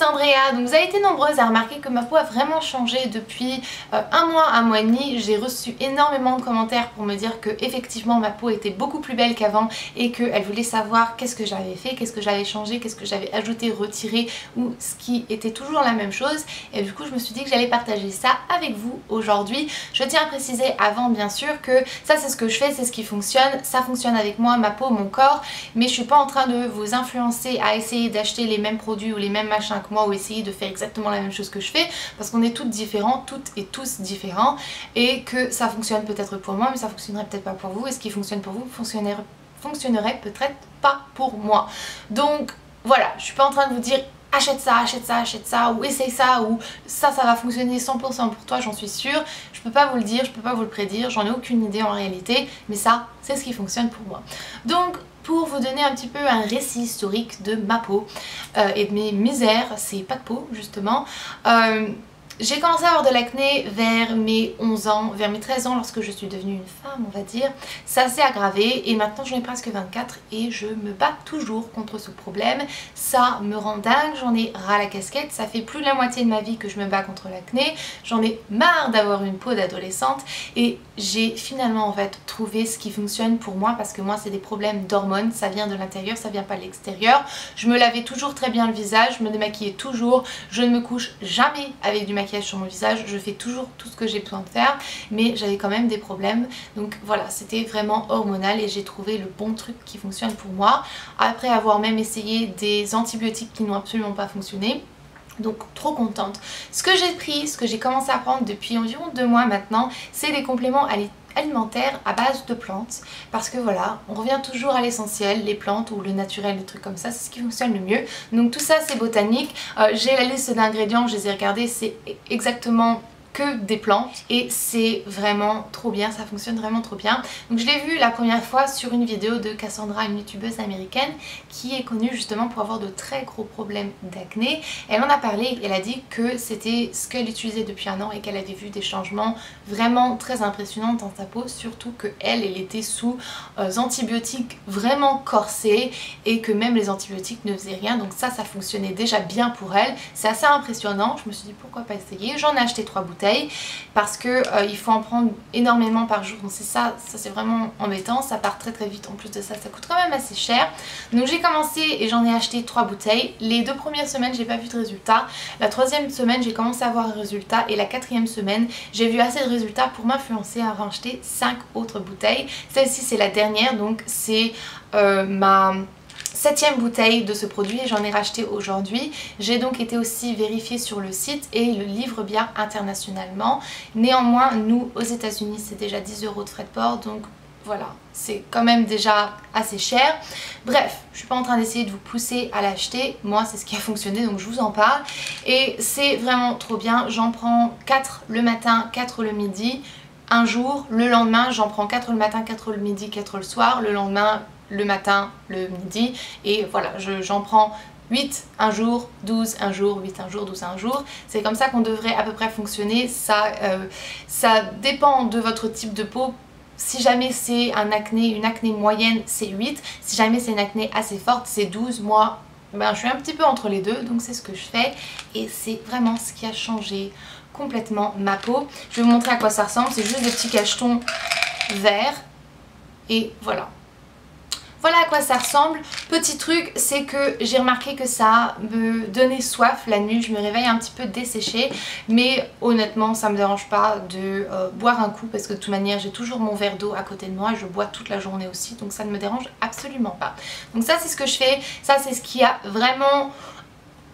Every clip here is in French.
Andrea. Donc vous avez été nombreuses à remarquer que ma peau a vraiment changé depuis un mois et demi. J'ai reçu énormément de commentaires pour me dire que effectivement ma peau était beaucoup plus belle qu'avant et qu'elle voulait savoir qu'est-ce que j'avais fait, qu'est-ce que j'avais changé, qu'est-ce que j'avais ajouté, retiré ou ce qui était toujours la même chose. Et du coup je me suis dit que j'allais partager ça avec vous aujourd'hui. Je tiens à préciser avant bien sûr que ça c'est ce que je fais, c'est ce qui fonctionne, ça fonctionne avec moi, ma peau, mon corps, mais je suis pas en train de vous influencer à essayer d'acheter les mêmes produits ou les mêmes machins que moi ou essayer de faire exactement la même chose que je fais parce qu'on est toutes différents, toutes et tous différents et que ça fonctionne peut-être pour moi mais ça fonctionnerait peut-être pas pour vous et ce qui fonctionne pour vous fonctionnerait peut-être pas pour moi. Donc voilà, je suis pas en train de vous dire achète ça, achète ça, achète ça ou essaye ça ou ça va fonctionner 100% pour toi, j'en suis sûre. Je peux pas vous le dire, je peux pas vous le prédire, j'en ai aucune idée en réalité, mais ça c'est ce qui fonctionne pour moi. Donc pour vous donner un petit peu un récit historique de ma peau et de mes misères, c'est pas de peau justement. J'ai commencé à avoir de l'acné vers mes 11 ans, vers mes 13 ans lorsque je suis devenue une femme on va dire. Ça s'est aggravé et maintenant j'en ai presque 24 et je me bats toujours contre ce problème. Ça me rend dingue, j'en ai ras la casquette, ça fait plus de la moitié de ma vie que je me bats contre l'acné. J'en ai marre d'avoir une peau d'adolescente et j'ai finalement en fait trouvé ce qui fonctionne pour moi parce que moi c'est des problèmes d'hormones, ça vient de l'intérieur, ça vient pas de l'extérieur. Je me lavais toujours très bien le visage, je me démaquillais toujours, je ne me couche jamais avec du maquillage sur mon visage, je fais toujours tout ce que j'ai besoin de faire mais j'avais quand même des problèmes donc voilà c'était vraiment hormonal et j'ai trouvé le bon truc qui fonctionne pour moi après avoir même essayé des antibiotiques qui n'ont absolument pas fonctionné. Donc trop contente. Ce que j'ai pris, ce que j'ai commencé à prendre depuis environ 2 mois maintenant, c'est des compléments alimentaires à base de plantes parce que voilà, on revient toujours à l'essentiel, les plantes ou le naturel, les trucs comme ça, c'est ce qui fonctionne le mieux. Donc tout ça c'est botanique, j'ai la liste d'ingrédients, je les ai regardés, c'est exactement que des plantes et c'est vraiment trop bien, ça fonctionne vraiment trop bien. Donc je l'ai vu la première fois sur une vidéo de Cassandra, une youtubeuse américaine qui est connue justement pour avoir de très gros problèmes d'acné. Elle en a parlé, elle a dit que c'était ce qu'elle utilisait depuis 1 an et qu'elle avait vu des changements vraiment très impressionnants dans sa peau, surtout que elle était sous antibiotiques vraiment corsés et que même les antibiotiques ne faisaient rien, donc ça fonctionnait déjà bien pour elle. C'est assez impressionnant, je me suis dit pourquoi pas essayer. J'en ai acheté 3 bouteilles parce que il faut en prendre énormément par jour, donc c'est ça c'est vraiment embêtant, ça part très vite. En plus de ça, ça coûte quand même assez cher. Donc j'ai commencé et j'en ai acheté 3 bouteilles. Les 2 premières semaines j'ai pas vu de résultat, la 3e semaine j'ai commencé à voir un résultat et la 4e semaine j'ai vu assez de résultats pour m'influencer à racheter 5 autres bouteilles. Celle-ci c'est la dernière, donc c'est ma 7e bouteille de ce produit et j'en ai racheté aujourd'hui. J'ai donc été aussi vérifiée sur le site et il le livre bien internationalement. Néanmoins, nous aux États-Unis c'est déjà 10 € de frais de port, donc voilà, c'est quand même déjà assez cher. Bref, je suis pas en train d'essayer de vous pousser à l'acheter, moi c'est ce qui a fonctionné donc je vous en parle et c'est vraiment trop bien. J'en prends 4 le matin, 4 le midi, un jour, le lendemain j'en prends 4 le matin, 4 le midi, 4 le soir, le lendemain le matin, le midi et voilà, j'en prends 8 un jour, 12 un jour, 8 un jour, 12 un jour. C'est comme ça qu'on devrait à peu près fonctionner. Ça dépend de votre type de peau. Si jamais c'est une acné moyenne, c'est 8. Si jamais c'est une acné assez forte, c'est 12. Moi, ben, je suis un petit peu entre les deux, donc c'est ce que je fais et c'est vraiment ce qui a changé complètement ma peau. Je vais vous montrer à quoi ça ressemble. C'est juste des petits cachetons verts et voilà. Voilà à quoi ça ressemble. Petit truc, c'est que j'ai remarqué que ça me donnait soif la nuit, je me réveille un petit peu desséchée, mais honnêtement ça me dérange pas de boire un coup parce que de toute manière j'ai toujours mon verre d'eau à côté de moi et je bois toute la journée aussi, donc ça ne me dérange absolument pas. Donc ça c'est ce que je fais, ça c'est ce qui a vraiment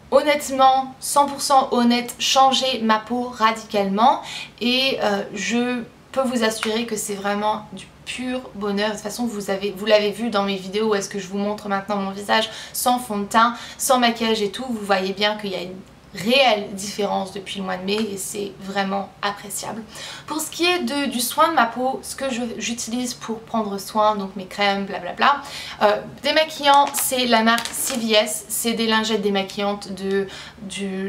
honnêtement 100% honnête changé ma peau radicalement et je peux vous assurer que c'est vraiment du pur bonheur. De toute façon vous l'avez vu dans mes vidéos où est-ce que je vous montre maintenant mon visage sans fond de teint, sans maquillage et tout, vous voyez bien qu'il y a une réelle différence depuis le mois de mai et c'est vraiment appréciable. Pour ce qui est du soin de ma peau, ce que j'utilise pour prendre soin, donc mes crèmes, blablabla, démaquillant, c'est la marque CVS, c'est des lingettes démaquillantes de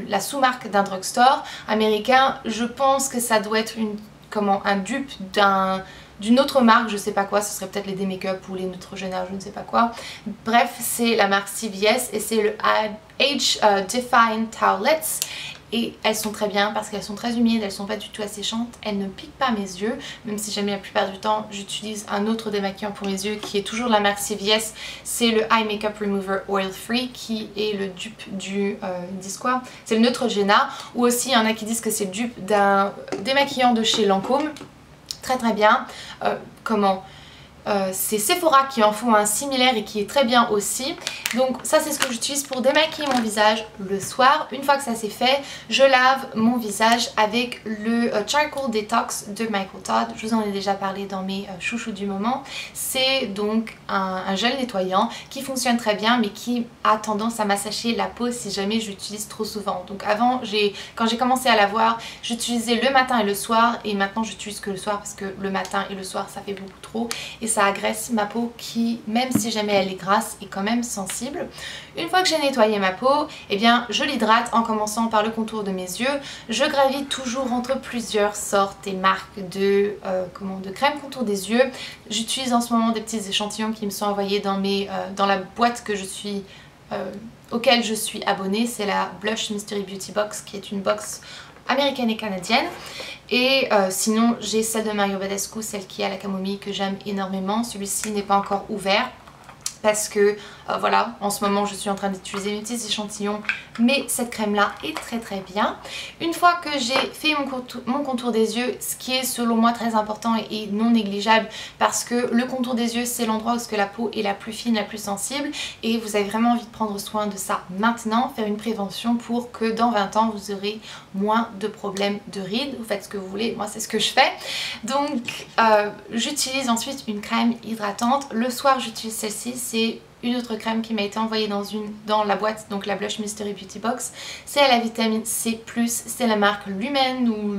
la sous-marque d'un drugstore américain. Je pense que ça doit être un dupe d'une autre marque, je sais pas quoi, ce serait peut-être les D-Makeup ou les Neutrogena, je ne sais pas quoi. Bref, c'est la marque CVS et c'est le Age Define Towelettes. Et elles sont très bien parce qu'elles sont très humides, elles sont pas du tout asséchantes, elles ne piquent pas mes yeux, même si jamais la plupart du temps j'utilise un autre démaquillant pour mes yeux qui est toujours de la marque CVS, c'est le Eye Makeup Remover Oil Free qui est le dupe du, ils disent quoi, c'est le Neutrogena, ou aussi il y en a qui disent que c'est le dupe d'un démaquillant de chez Lancôme, très très bien, c'est Sephora qui en font un similaire et qui est très bien aussi. Donc ça c'est ce que j'utilise pour démaquiller mon visage le soir. Une fois que ça c'est fait, je lave mon visage avec le Charcoal Detox de Michael Todd. Je vous en ai déjà parlé dans mes chouchous du moment. C'est donc un gel nettoyant qui fonctionne très bien mais qui a tendance à m'assécher la peau si jamais j'utilise trop souvent. Donc avant, quand j'ai commencé à l'avoir, j'utilisais le matin et le soir et maintenant j'utilise que le soir parce que le matin et le soir ça fait beaucoup trop et ça agresse ma peau qui, même si jamais elle est grasse, est quand même sensible. Une fois que j'ai nettoyé ma peau, eh bien je l'hydrate en commençant par le contour de mes yeux. Je gravite toujours entre plusieurs sortes et marques de crème contour des yeux. J'utilise en ce moment des petits échantillons qui me sont envoyés dans la boîte que auquel je suis abonnée. C'est la Blush Mystery Beauty Box qui est une box américaine et canadienne. Et sinon j'ai celle de Mario Badescu, celle qui a la camomille que j'aime énormément. Celui-ci n'est pas encore ouvert parce que voilà, en ce moment je suis en train d'utiliser mes petits échantillons, mais cette crème là est très très bien. Une fois que j'ai fait mon contour des yeux, ce qui est selon moi très important et non négligeable, parce que le contour des yeux c'est l'endroit où la peau est la plus fine, la plus sensible, et vous avez vraiment envie de prendre soin de ça maintenant, faire une prévention pour que dans 20 ans vous aurez moins de problèmes de rides. Vous faites ce que vous voulez, moi c'est ce que je fais. Donc j'utilise ensuite une crème hydratante. Le soir j'utilise celle-ci, c'est une autre crème qui m'a été envoyée dans la boîte, donc la Blush Mystery Beauty Box. C'est à la vitamine C+, c'est la marque Lumen ou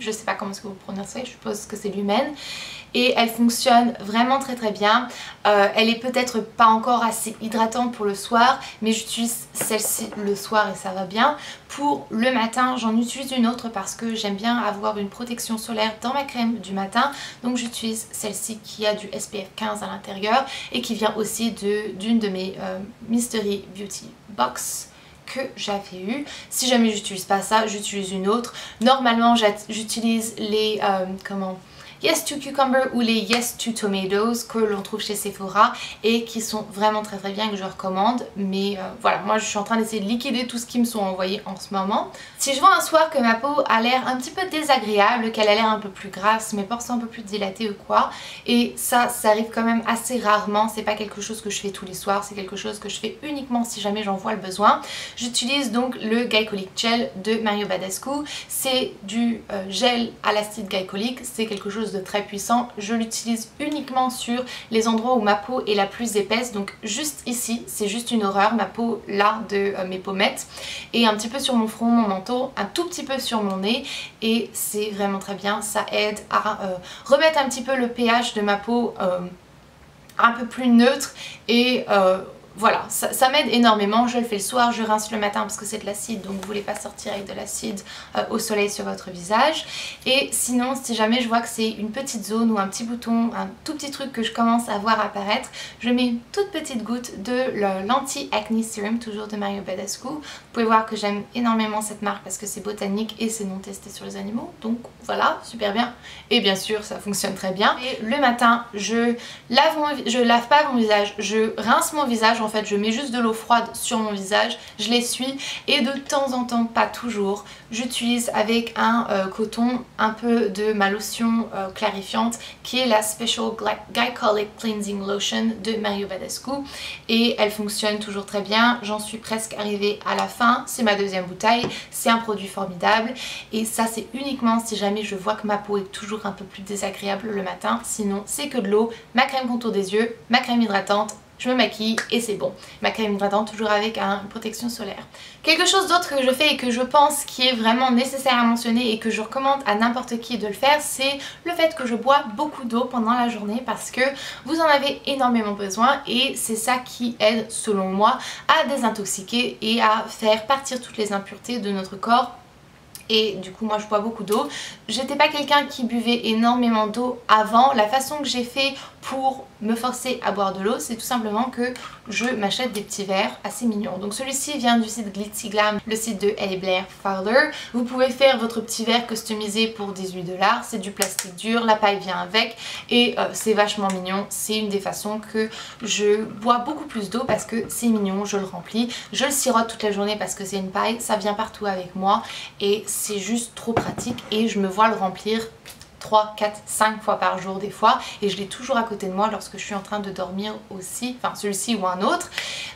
je sais pas comment est-ce que vous prononcez, je suppose que c'est Lumen. Et elle fonctionne vraiment très très bien. Elle est peut-être pas encore assez hydratante pour le soir, mais j'utilise celle-ci le soir et ça va bien. Pour le matin, j'en utilise une autre parce que j'aime bien avoir une protection solaire dans ma crème du matin. Donc j'utilise celle-ci qui a du SPF 15 à l'intérieur et qui vient aussi d'une de mes Mystery Beauty Box que j'avais eu. Si jamais j'utilise pas ça, j'utilise une autre. Normalement j'utilise les Yes to Cucumber ou les Yes to Tomatoes que l'on trouve chez Sephora et qui sont vraiment très très bien, que je recommande. Mais voilà, moi je suis en train d'essayer de liquider tout ce qui me sont envoyés en ce moment. Si je vois un soir que ma peau a l'air un petit peu désagréable, qu'elle a l'air un peu plus grasse, mes pores sont un peu plus dilatés ou quoi, et ça arrive quand même assez rarement, c'est pas quelque chose que je fais tous les soirs, c'est quelque chose que je fais uniquement si jamais j'en vois le besoin. J'utilise donc le Glycolic Gel de Mario Badescu. C'est du gel à l'acide glycolique, c'est quelque chose de très puissant. Je l'utilise uniquement sur les endroits où ma peau est la plus épaisse, donc juste ici, c'est juste une horreur, ma peau là de mes pommettes, et un petit peu sur mon front, mon menton, un tout petit peu sur mon nez, et c'est vraiment très bien. Ça aide à remettre un petit peu le pH de ma peau un peu plus neutre et voilà, ça m'aide énormément. Je le fais le soir, je rince le matin parce que c'est de l'acide, donc vous voulez pas sortir avec de l'acide au soleil sur votre visage. Et sinon, si jamais je vois que c'est une petite zone ou un petit bouton, un tout petit truc que je commence à voir apparaître, je mets une toute petite goutte de l'Anti-Acne Serum, toujours de Mario Badescu. Vous pouvez voir que j'aime énormément cette marque parce que c'est botanique et c'est non testé sur les animaux, donc voilà, super bien. Et bien sûr, ça fonctionne très bien. Et le matin, je lave pas mon visage, je rince mon visage. En fait, je mets juste de l'eau froide sur mon visage, je l'essuie et de temps en temps, pas toujours, j'utilise avec un coton un peu de ma lotion clarifiante qui est la Special Glycolic Cleansing Lotion de Mario Badescu et elle fonctionne toujours très bien. J'en suis presque arrivée à la fin, c'est ma deuxième bouteille, c'est un produit formidable et ça c'est uniquement si jamais je vois que ma peau est toujours un peu plus désagréable le matin. Sinon c'est que de l'eau, ma crème contour des yeux, ma crème hydratante, je me maquille et c'est bon. Ma crème hydratante toujours avec une protection solaire. Quelque chose d'autre que je fais et que je pense qui est vraiment nécessaire à mentionner et que je recommande à n'importe qui de le faire, c'est le fait que je bois beaucoup d'eau pendant la journée parce que vous en avez énormément besoin et c'est ça qui aide selon moi à désintoxiquer et à faire partir toutes les impuretés de notre corps Et du coup moi je bois beaucoup d'eau. J'étais pas quelqu'un qui buvait énormément d'eau avant. La façon que j'ai fait pour me forcer à boire de l'eau, c'est tout simplement que je m'achète des petits verres assez mignons. Donc celui-ci vient du site Glitzy Glam, le site de Ellie Blair Fowler. Vous pouvez faire votre petit verre customisé pour 18 $. C'est du plastique dur, la paille vient avec et c'est vachement mignon. C'est une des façons que je bois beaucoup plus d'eau parce que c'est mignon, je le remplis. Je le sirote toute la journée parce que c'est une paille, ça vient partout avec moi et c'est juste trop pratique et je me vois le remplir 3, 4, 5 fois par jour des fois et je l'ai toujours à côté de moi lorsque je suis en train de dormir aussi, enfin celui-ci ou un autre.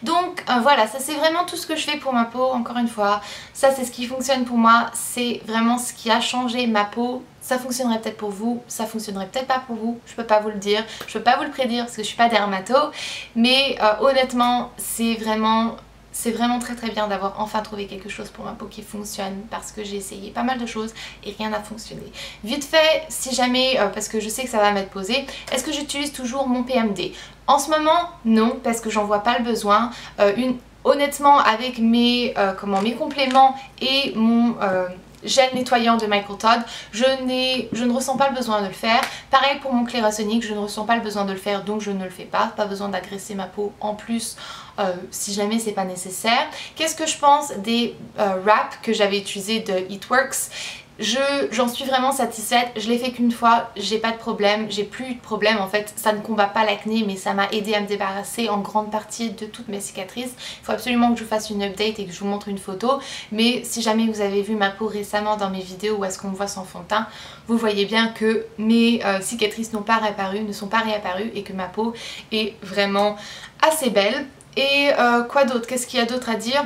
Donc voilà, ça c'est vraiment tout ce que je fais pour ma peau, encore une fois, ça c'est ce qui fonctionne pour moi, c'est vraiment ce qui a changé ma peau. Ça fonctionnerait peut-être pour vous, ça fonctionnerait peut-être pas pour vous, je peux pas vous le dire, je peux pas vous le prédire parce que je suis pas dermato, mais honnêtement c'est vraiment très très bien d'avoir enfin trouvé quelque chose pour ma peau qui fonctionne parce que j'ai essayé pas mal de choses et rien n'a fonctionné. Vite fait, si jamais, parce que je sais que ça va m'être posé, est-ce que j'utilise toujours mon PMD? En ce moment, non, parce que j'en vois pas le besoin. Honnêtement, avec mes compléments et mon gel nettoyant de Michael Todd, je ne ressens pas le besoin de le faire. Pareil pour mon Clarisonic, je ne ressens pas le besoin de le faire, donc je ne le fais pas. Pas besoin d'agresser ma peau en plus si jamais c'est pas nécessaire. Qu'est-ce que je pense des wraps que j'avais utilisés de Eatworks? J'en suis vraiment satisfaite, je l'ai fait qu'une fois, j'ai pas de problème, j'ai plus de problème en fait, ça ne combat pas l'acné mais ça m'a aidé à me débarrasser en grande partie de toutes mes cicatrices. Il faut absolument que je vous fasse une update et que je vous montre une photo, mais si jamais vous avez vu ma peau récemment dans mes vidéos où est-ce qu'on me voit sans fond de teint, vous voyez bien que mes cicatrices ne sont pas réapparues et que ma peau est vraiment assez belle. Et quoi d'autre? Qu'est-ce qu'il y a d'autre à dire?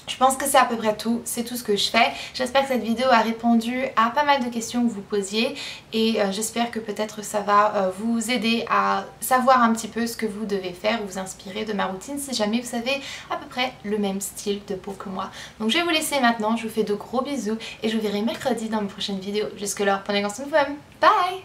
Je pense que c'est à peu près tout, c'est tout ce que je fais. J'espère que cette vidéo a répondu à pas mal de questions que vous posiez et j'espère que peut-être ça va vous aider à savoir un petit peu ce que vous devez faire ou vous inspirer de ma routine si jamais vous avez à peu près le même style de peau que moi. Donc je vais vous laisser maintenant, je vous fais de gros bisous et je vous verrai mercredi dans mes prochaines vidéos. Jusque là, prenez soin de vous-même. Bye!